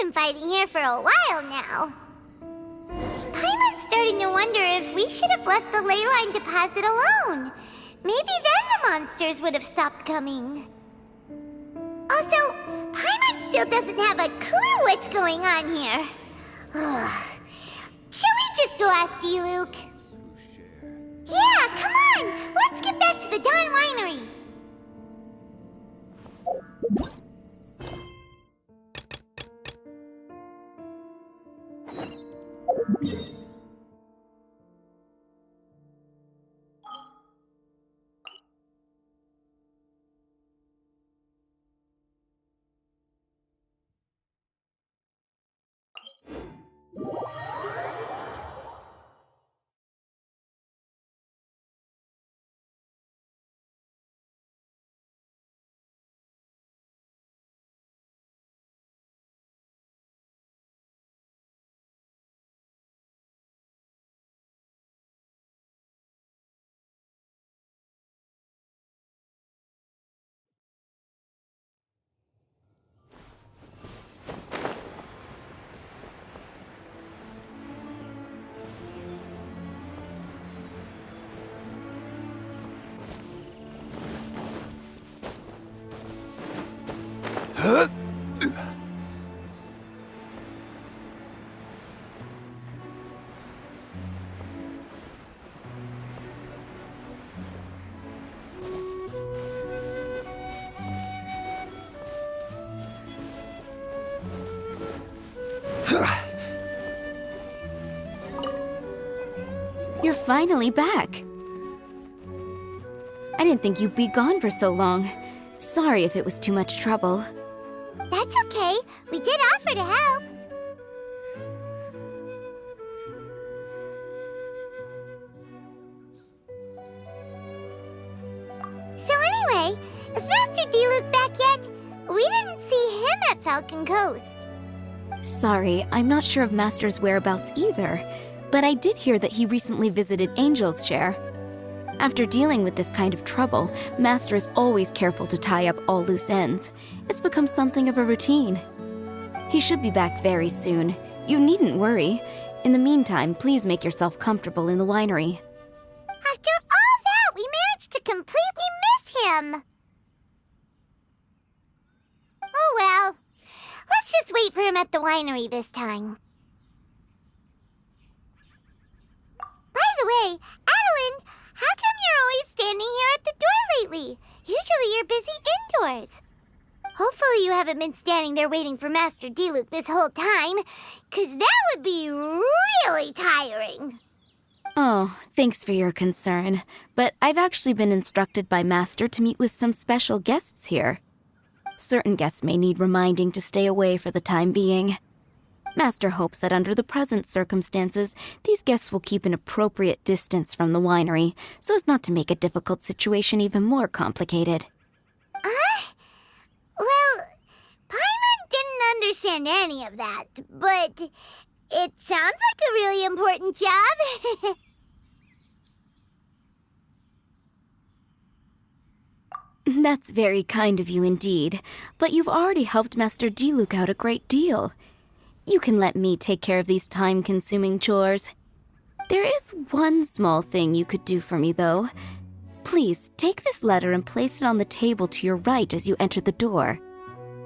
been fighting here for a while now. Paimon's starting to wonder if we should have left the ley line deposit alone. Maybe then the monsters would have stopped coming. Also, Paimon still doesn't have a clue what's going on here. Shall we just go ask D-Luke? Yeah, come on! Let's get back to the Dawn Winery! You're finally back. I didn't think you'd be gone for so long. Sorry if it was too much trouble. That's okay. We did offer to help. So anyway, is Master D-Luke back yet? We didn't see him at Falcon Coast. Sorry, I'm not sure of Master's whereabouts either, but I did hear that he recently visited Angel's Share. After dealing with this kind of trouble, Master is always careful to tie up all loose ends. It's become something of a routine. He should be back very soon. You needn't worry. In the meantime, please make yourself comfortable in the winery. After all that, we managed to completely miss him. Oh well. Let's just wait for him at the winery this time. By the way, Adeline, how come you're always standing here at the door lately? Usually you're busy indoors. Hopefully you haven't been standing there waiting for Master D-Luke this whole time, 'cause that would be really tiring. Oh, thanks for your concern. But I've actually been instructed by Master to meet with some special guests here. Certain guests may need reminding to stay away for the time being. Master hopes that under the present circumstances, these guests will keep an appropriate distance from the winery, so as not to make a difficult situation even more complicated. Well, Paimon didn't understand any of that, but it sounds like a really important job. That's very kind of you indeed, but you've already helped Master D-Luke out a great deal. You can let me take care of these time-consuming chores. There is one small thing you could do for me, though. Please, take this letter and place it on the table to your right as you enter the door.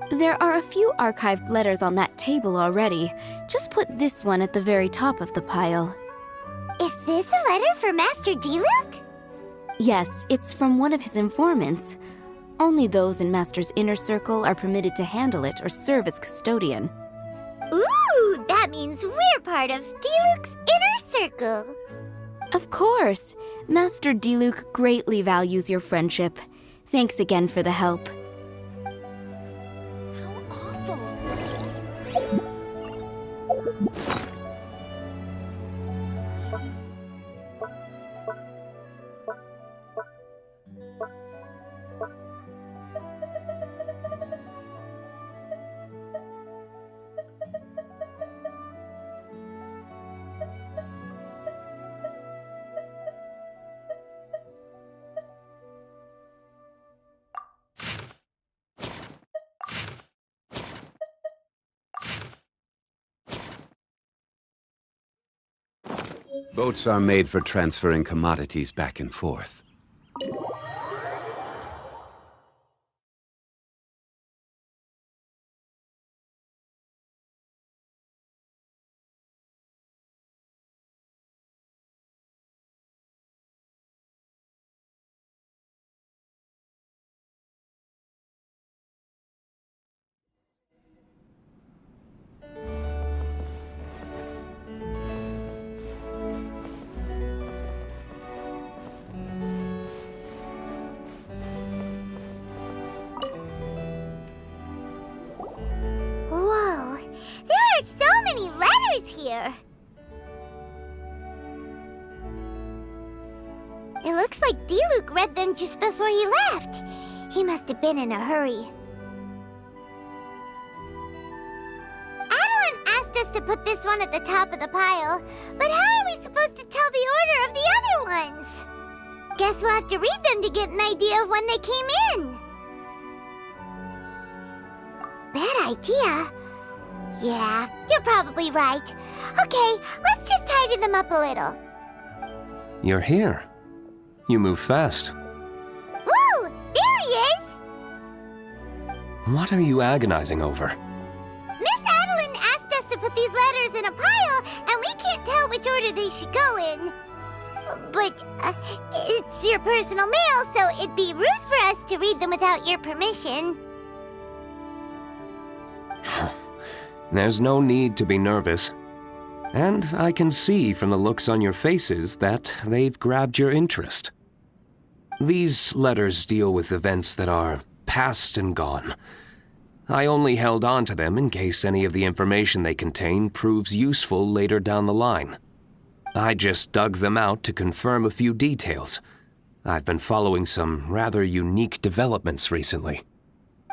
There are a few archived letters on that table already. Just put this one at the very top of the pile. Is this a letter for Master D-Luke? Yes, it's from one of his informants. Only those in Master's inner circle are permitted to handle it or serve as custodian. Ooh, that means we're part of D-Luke's inner circle. Of course. Master D-Luke greatly values your friendship. Thanks again for the help. How awful. Boats are made for transferring commodities back and forth. Whoa, there are so many letters here. It looks like Diluc read them just before he left. He must have been in a hurry. Adeline asked us to put this one at the top of the pile, but how are we supposed to tell the order of the other ones? Guess we'll have to read them to get an idea of when they came in. Bad idea. Yeah, you're probably right. Okay, let's just tidy them up a little. You're here. You move fast. Woo! There he is! What are you agonizing over? Miss Adeline asked us to put these letters in a pile, and we can't tell which order they should go in. But, it's your personal mail, so it'd be rude for us to read them without your permission. There's no need to be nervous. And I can see from the looks on your faces that they've grabbed your interest. These letters deal with events that are past and gone. I only held on to them in case any of the information they contain proves useful later down the line. I just dug them out to confirm a few details. I've been following some rather unique developments recently.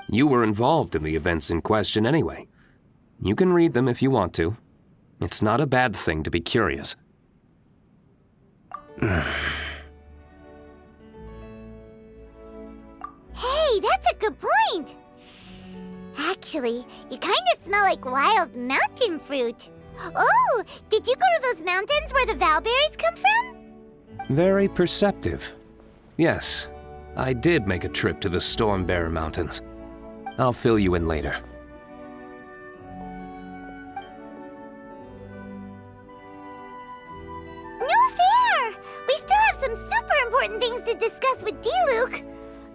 You were involved in the events in question anyway. You can read them if you want to. It's not a bad thing to be curious. Hey, that's a good point! Actually, you kind of smell like wild mountain fruit. Oh, did you go to those mountains where the valberries come from? Very perceptive. Yes, I did make a trip to the Stormbearer Mountains. I'll fill you in later. No fair! We still have some super important things to discuss with Diluc.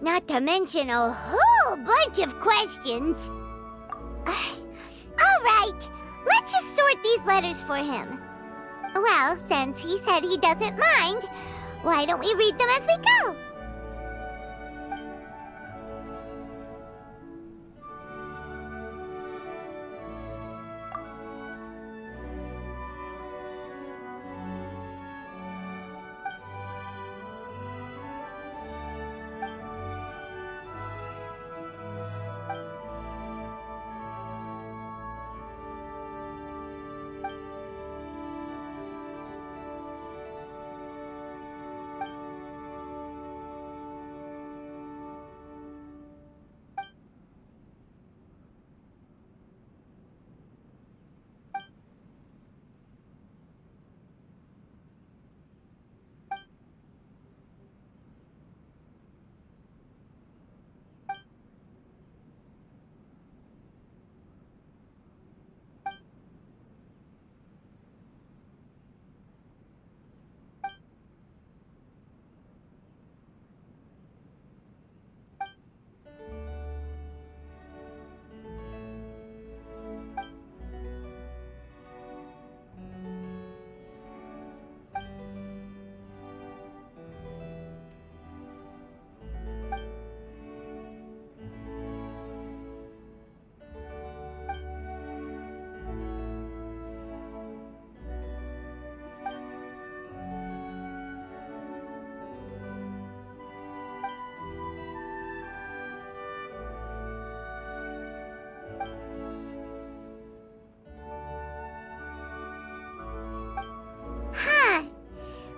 Not to mention a whole bunch of questions. All right, let's just sort these letters for him. Well, since he said he doesn't mind, why don't we read them as we go?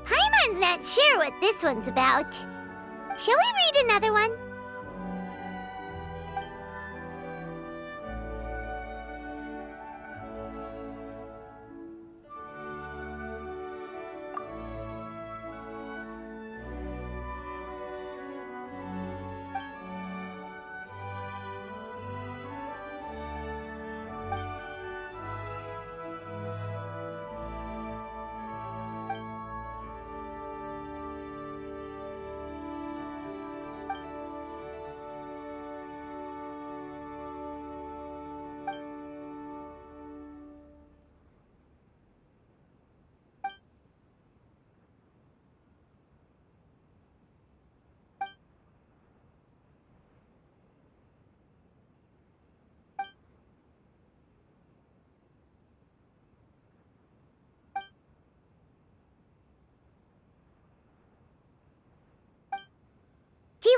Paimon's not sure what this one's about. Shall we read another one?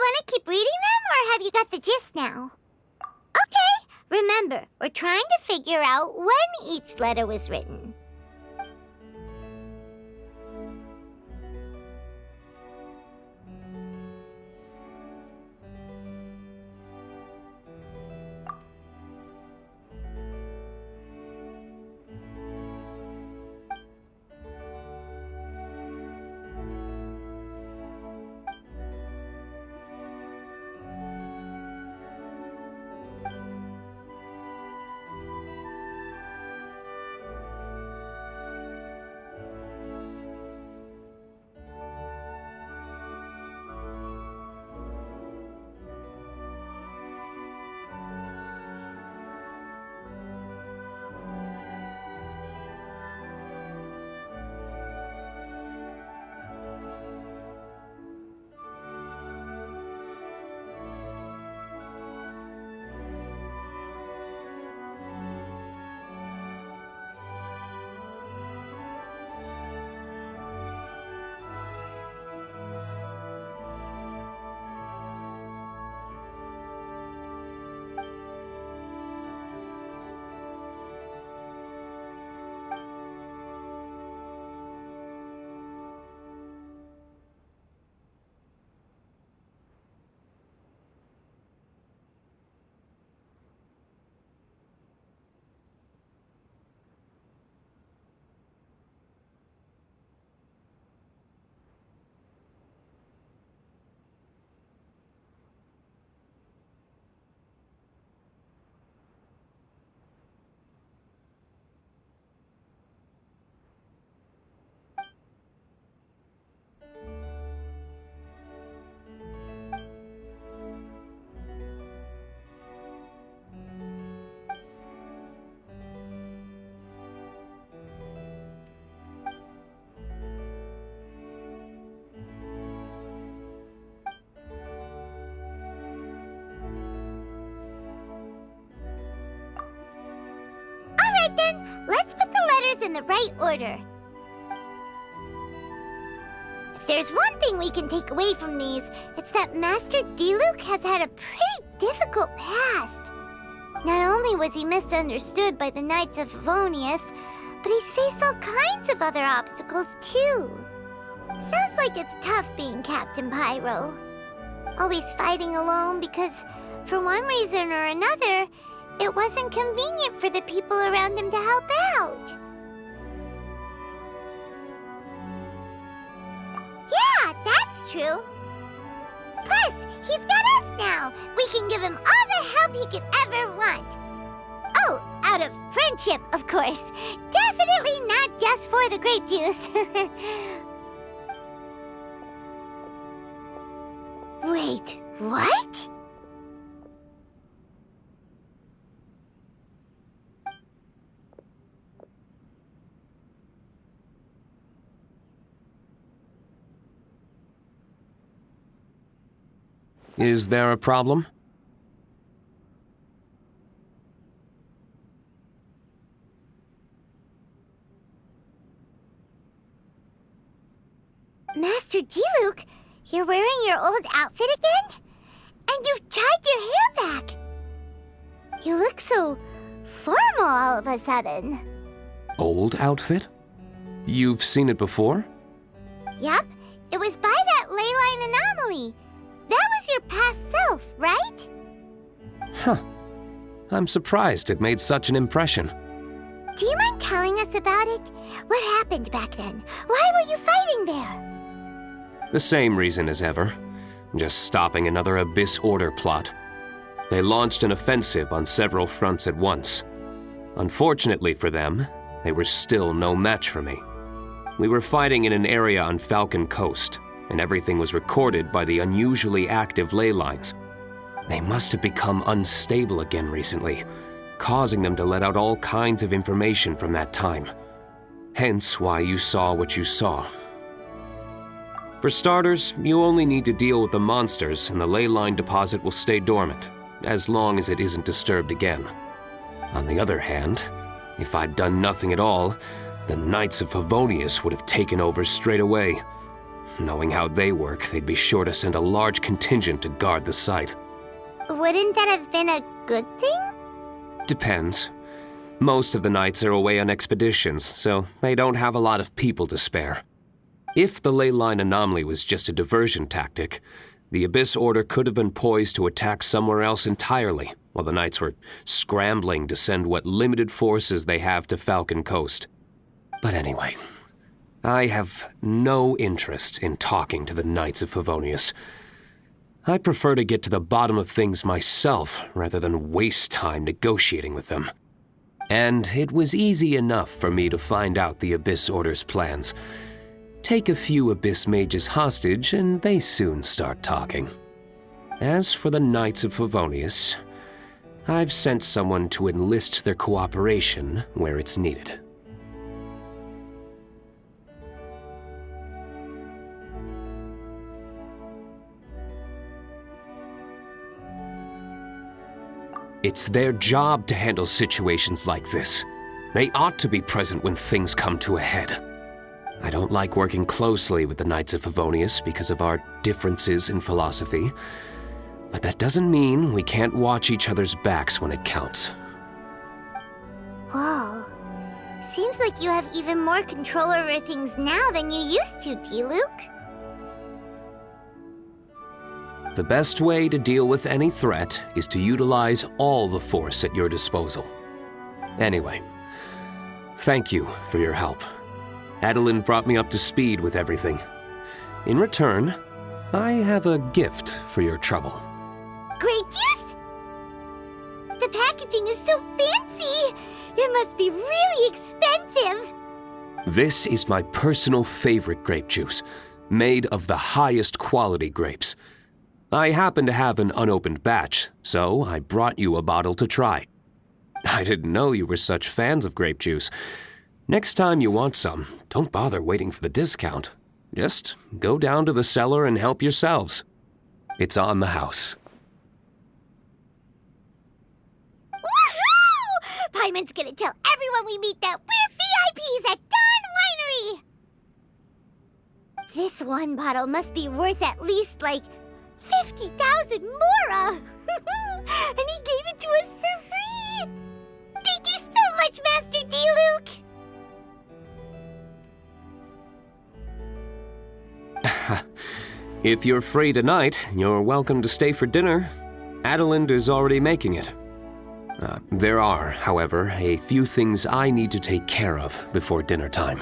want to keep reading them, or have you got the gist now? Okay, remember, we're trying to figure out when each letter was written. Alright then, let's put the letters in the right order. If there's one thing we can take away from these, it's that Master Diluc has had a pretty difficult past. Not only was he misunderstood by the Knights of Favonius, but he's faced all kinds of other obstacles too. Sounds like it's tough being Captain Pyro. Always fighting alone because, for one reason or another, it wasn't convenient for the people around him to help out. Yeah, that's true. Plus, he's got us now. We can give him all the help he could ever want. Oh, out of friendship, of course. Definitely not just for the grape juice. Wait, what? Is there a problem? Master Diluc, you're wearing your old outfit again? And you've tied your hair back. You look so formal all of a sudden. Old outfit? You've seen it before? Yup, it was by that ley line anomaly. That was your past self, right? Huh. I'm surprised it made such an impression. Do you mind telling us about it? What happened back then? Why were you fighting there? The same reason as ever. Just stopping another Abyss Order plot. They launched an offensive on several fronts at once. Unfortunately for them, they were still no match for me. We were fighting in an area on Falcon Coast, and everything was recorded by the unusually active ley lines. They must have become unstable again recently, causing them to let out all kinds of information from that time. Hence why you saw what you saw. For starters, you only need to deal with the monsters and the ley line deposit will stay dormant, as long as it isn't disturbed again. On the other hand, if I'd done nothing at all, the Knights of Favonius would have taken over straight away. Knowing how they work, they'd be sure to send a large contingent to guard the site. Wouldn't that have been a good thing? Depends. Most of the knights are away on expeditions, so they don't have a lot of people to spare. If the ley line anomaly was just a diversion tactic, the Abyss Order could have been poised to attack somewhere else entirely, while the knights were scrambling to send what limited forces they have to Falcon Coast. But anyway, I have no interest in talking to the Knights of Favonius. I prefer to get to the bottom of things myself rather than waste time negotiating with them. And it was easy enough for me to find out the Abyss Order's plans. Take a few Abyss mages hostage and they soon start talking. As for the Knights of Favonius, I've sent someone to enlist their cooperation where it's needed. It's their job to handle situations like this. They ought to be present when things come to a head. I don't like working closely with the Knights of Favonius because of our differences in philosophy, but that doesn't mean we can't watch each other's backs when it counts. Whoa. Seems like you have even more control over things now than you used to, Diluc. The best way to deal with any threat is to utilize all the force at your disposal. Anyway, thank you for your help. Adeline brought me up to speed with everything. In return, I have a gift for your trouble. Grape juice? The packaging is so fancy! It must be really expensive! This is my personal favorite grape juice, made of the highest quality grapes. I happen to have an unopened batch, so I brought you a bottle to try. I didn't know you were such fans of grape juice. Next time you want some, don't bother waiting for the discount. Just go down to the cellar and help yourselves. It's on the house. Woohoo! Paimon's gonna tell everyone we meet that we're VIPs at Dawn Winery! This one bottle must be worth at least, 50,000 mora! And he gave it to us for free! Thank you so much, Master Diluc! If you're free tonight, you're welcome to stay for dinner. Adeline is already making it. There are, however, a few things I need to take care of before dinner time.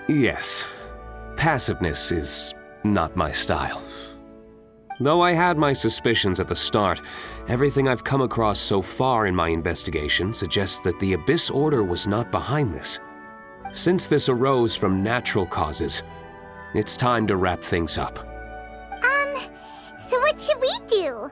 Yes, passiveness is not my style. Though I had my suspicions at the start, everything I've come across so far in my investigation suggests that the Abyss Order was not behind this. Since this arose from natural causes, it's time to wrap things up. So what should we do?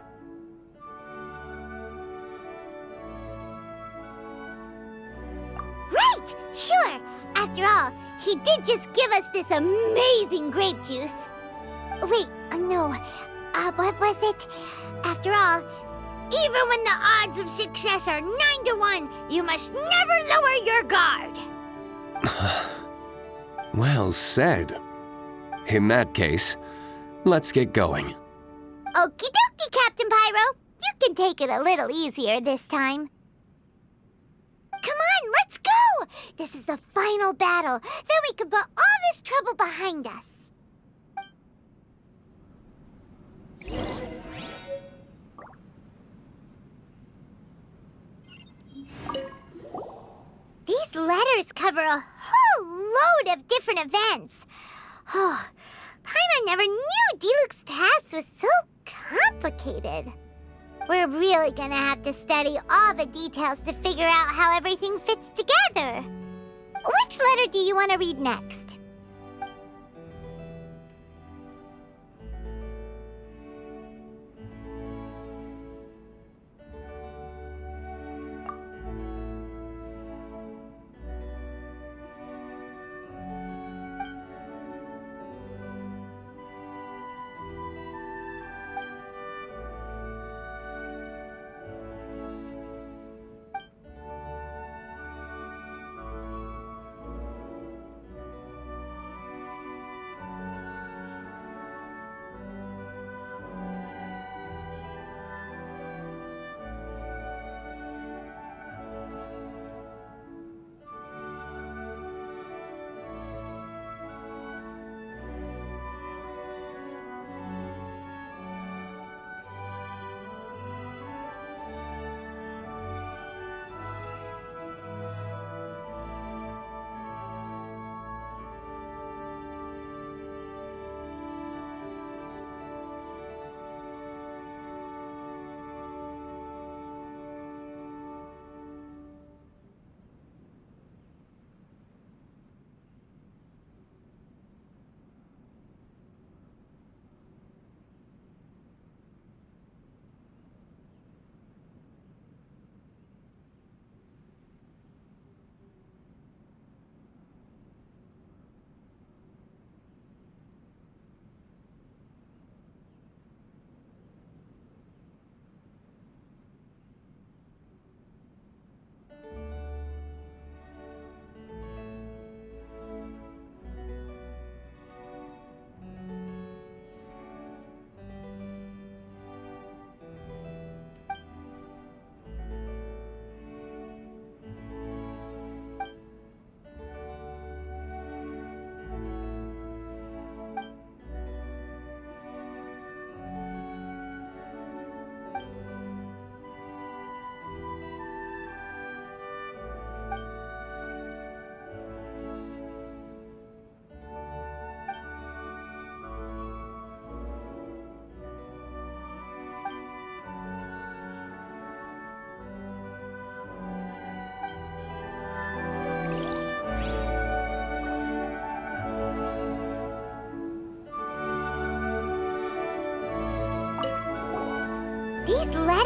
Right! Sure! After all, he did just give us this amazing grape juice. Wait, no. What was it? After all, even when the odds of success are 9 to 1, you must never lower your guard. Well said. In that case, let's get going. Okie dokie, Captain Pyro. You can take it a little easier this time. Come on, let's go! This is the final battle. Then we can put all this trouble behind us. These letters cover a whole load of different events. Oh, Paimon never knew Diluc's past was so complicated. We're really gonna have to study all the details to figure out how everything fits together. Which letter do you want to read next?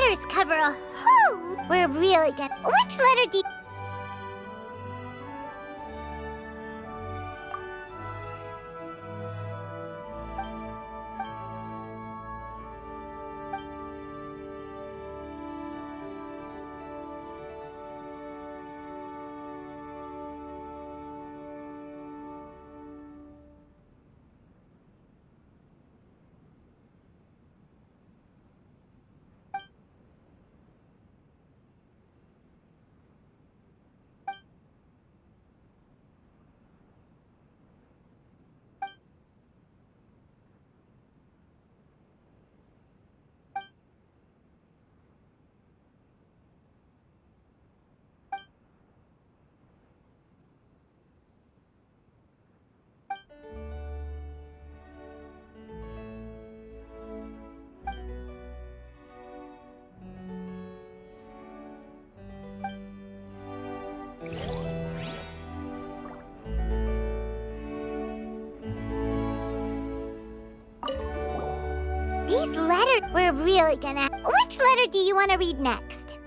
letters cover a whole... We're really gonna... Which letter do you... These letters... We're really gonna... Which letter do you want to read next?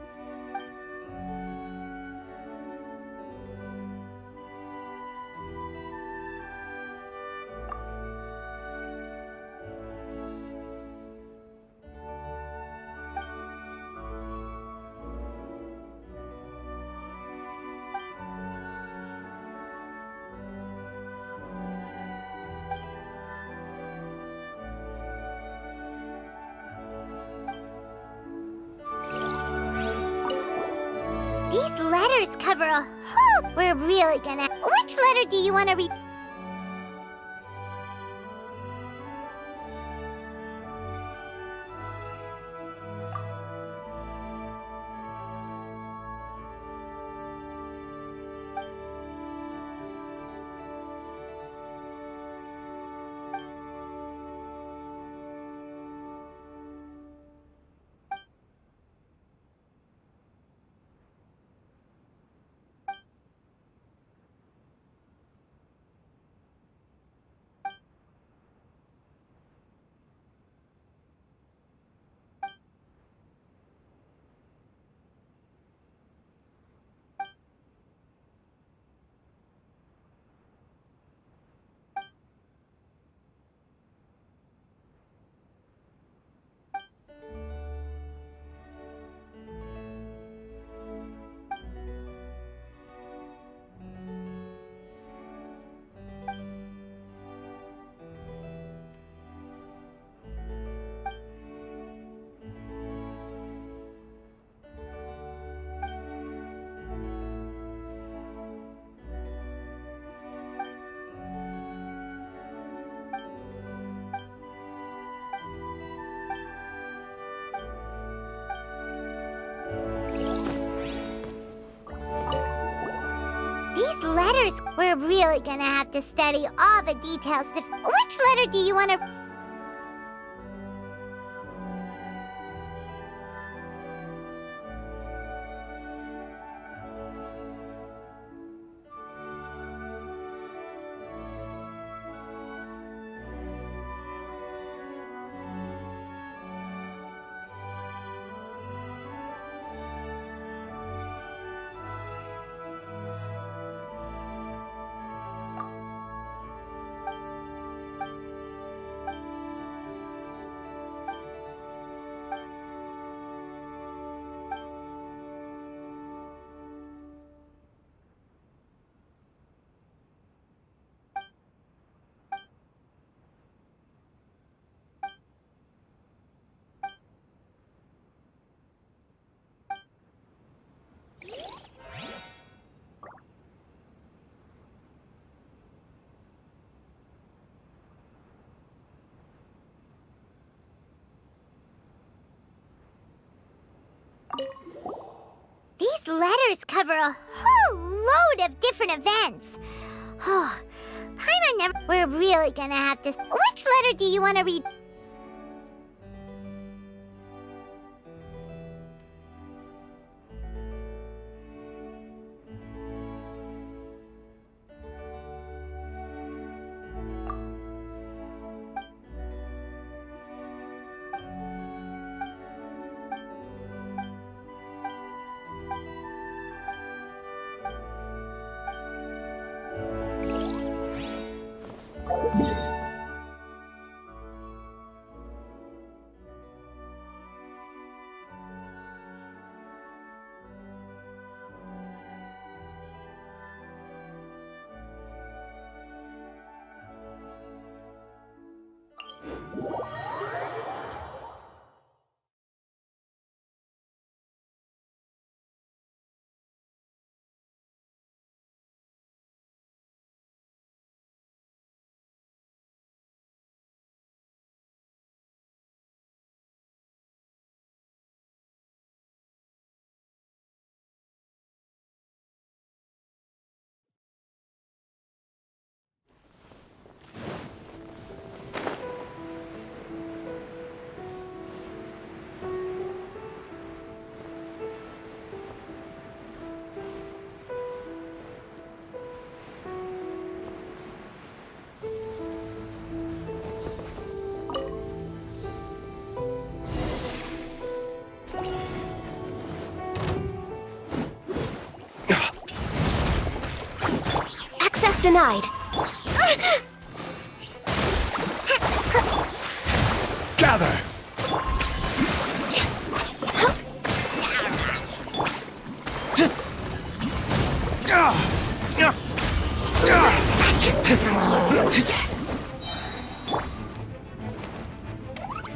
These letters cover a whole... We're really gonna... Which letter do you want to read? These letters... We're really gonna have to study all the details to... Which letter do you want to... These letters cover a whole load of different events. Oh, Paimon never... We're really gonna have to... Which letter do you want to read? Access denied. Gather!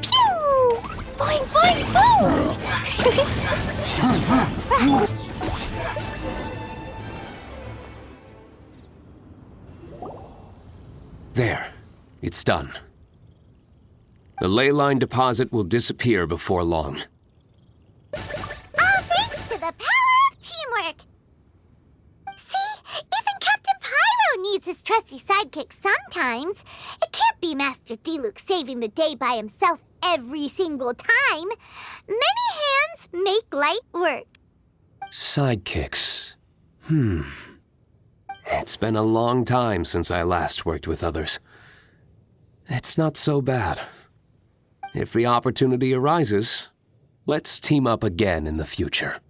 Pew! Boing, boing, boom! There. It's done. The ley line deposit will disappear before long. All thanks to the power of teamwork! See, even Captain Pyro needs his trusty sidekick sometimes. It can't be Master Diluc saving the day by himself every single time. Many hands make light work. Sidekicks. It's been a long time since I last worked with others. It's not so bad. If the opportunity arises, let's team up again in the future.